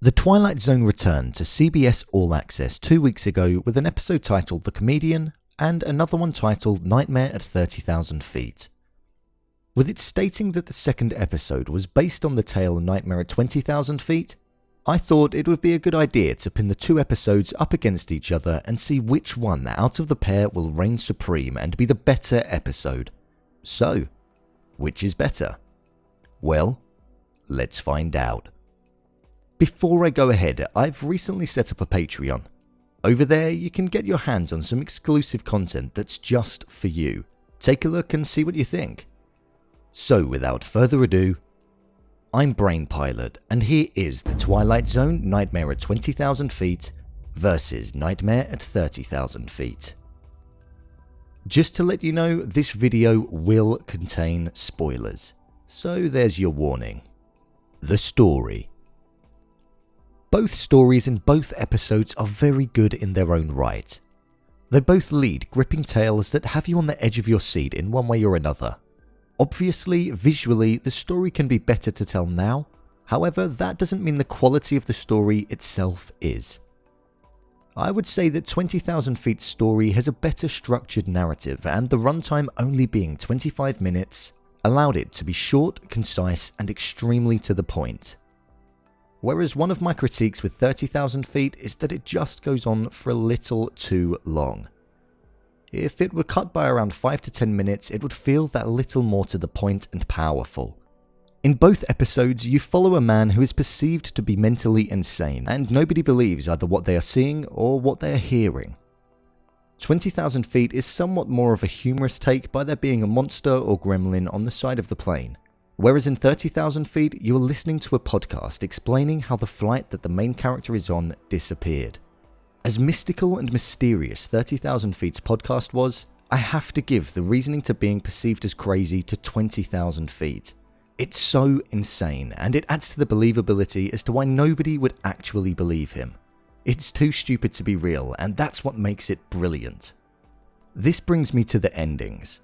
The Twilight Zone returned to CBS All Access 2 weeks ago with an episode titled The Comedian and another one titled Nightmare at 30,000 Feet. With it stating that the second episode was based on the tale Nightmare at 20,000 Feet, I thought it would be a good idea to pin the two episodes up against each other and see which one out of the pair will reign supreme and be the better episode. So, which is better? Well, let's find out. Before I go ahead, I've recently set up a Patreon. Over there, you can get your hands on some exclusive content that's just for you. Take a look and see what you think. So without further ado, I'm Brain Pilot, and here is the Twilight Zone Nightmare at 20,000 Feet versus Nightmare at 30,000 Feet. Just to let you know, this video will contain spoilers, so there's your warning. The story. Both stories in both episodes are very good in their own right. They both lead gripping tales that have you on the edge of your seat in one way or another. Obviously, visually, the story can be better to tell now, however, that doesn't mean the quality of the story itself is. I would say that 20,000 Feet's story has a better structured narrative, and the runtime only being 25 minutes allowed it to be short, concise, and extremely to the point. Whereas one of my critiques with 30,000 Feet is that it just goes on for a little too long. If it were cut by around 5 to 10 minutes, it would feel that little more to the point and powerful. In both episodes, you follow a man who is perceived to be mentally insane, and nobody believes either what they are seeing or what they are hearing. 20,000 Feet is somewhat more of a humorous take by there being a monster or gremlin on the side of the plane. Whereas in 30,000 Feet, you are listening to a podcast explaining how the flight that the main character is on disappeared. As mystical and mysterious 30,000 Feet's podcast was, I have to give the reasoning to being perceived as crazy to 20,000 Feet. It's so insane, and it adds to the believability as to why nobody would actually believe him. It's too stupid to be real, and that's what makes it brilliant. This brings me to the endings.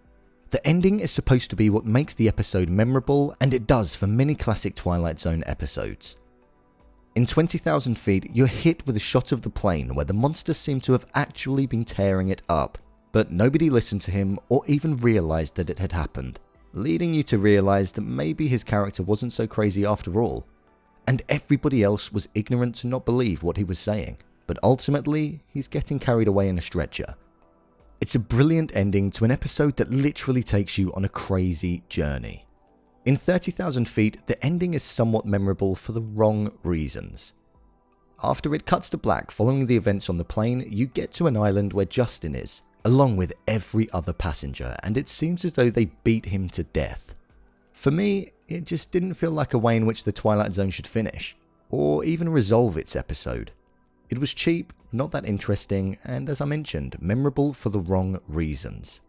The ending is supposed to be what makes the episode memorable, and it does for many classic Twilight Zone episodes. In 20,000 Feet, you're hit with a shot of the plane where the monsters seem to have actually been tearing it up, but nobody listened to him or even realized that it had happened, leading you to realize that maybe his character wasn't so crazy after all, and everybody else was ignorant to not believe what he was saying, but ultimately, he's getting carried away in a stretcher. It's a brilliant ending to an episode that literally takes you on a crazy journey. In 30,000 Feet, the ending is somewhat memorable for the wrong reasons. After it cuts to black following the events on the plane, you get to an island where Justin is, along with every other passenger, and it seems as though they beat him to death. For me, it just didn't feel like a way in which the Twilight Zone should finish, or even resolve its episode. It was cheap, not that interesting, and as I mentioned, memorable for the wrong reasons.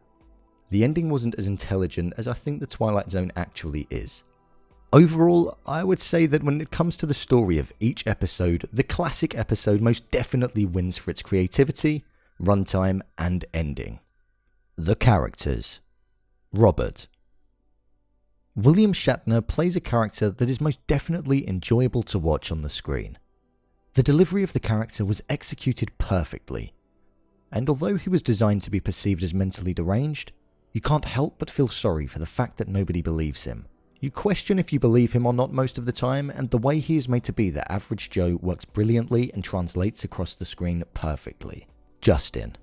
The ending wasn't as intelligent as I think the Twilight Zone actually is. Overall, I would say that when it comes to the story of each episode, the classic episode most definitely wins for its creativity, runtime, and ending. The characters. Robert. William Shatner plays a character that is most definitely enjoyable to watch on the screen. The delivery of the character was executed perfectly, and although he was designed to be perceived as mentally deranged, you can't help but feel sorry for the fact that nobody believes him. You question if you believe him or not most of the time, and the way he is made to be the average Joe works brilliantly and translates across the screen perfectly. Justin.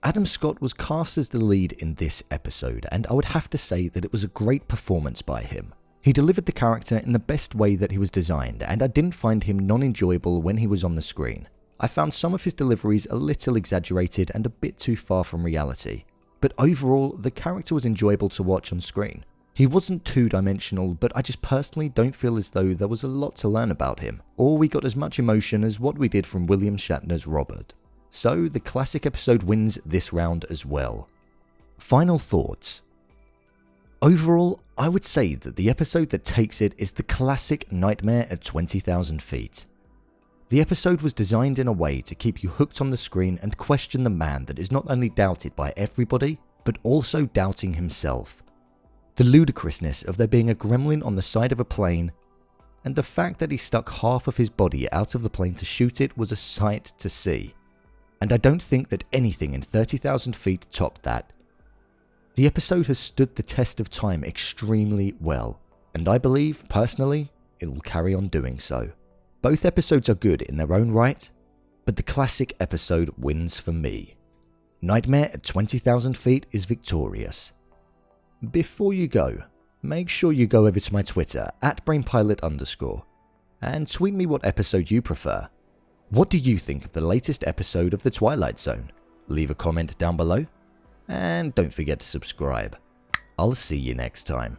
Adam Scott was cast as the lead in this episode, and I would have to say that it was a great performance by him. He delivered the character in the best way that he was designed, and I didn't find him non-enjoyable when he was on the screen. I found some of his deliveries a little exaggerated and a bit too far from reality, but overall, the character was enjoyable to watch on screen. He wasn't two-dimensional, but I just personally don't feel as though there was a lot to learn about him, or we got as much emotion as what we did from William Shatner's Robert. So the classic episode wins this round as well. Final thoughts. Overall, I would say that the episode that takes it is the classic Nightmare at 20,000 Feet. The episode was designed in a way to keep you hooked on the screen and question the man that is not only doubted by everybody, but also doubting himself. The ludicrousness of there being a gremlin on the side of a plane, and the fact that he stuck half of his body out of the plane to shoot it was a sight to see. And I don't think that anything in 30,000 feet topped that. The episode has stood the test of time extremely well, and I believe, personally, it will carry on doing so. Both episodes are good in their own right, but the classic episode wins for me. Nightmare at 20,000 feet is victorious. Before you go, make sure you go over to my Twitter @BrainPilot_, and tweet me what episode you prefer. What do you think of the latest episode of The Twilight Zone? Leave a comment down below, and don't forget to subscribe. I'll see you next time.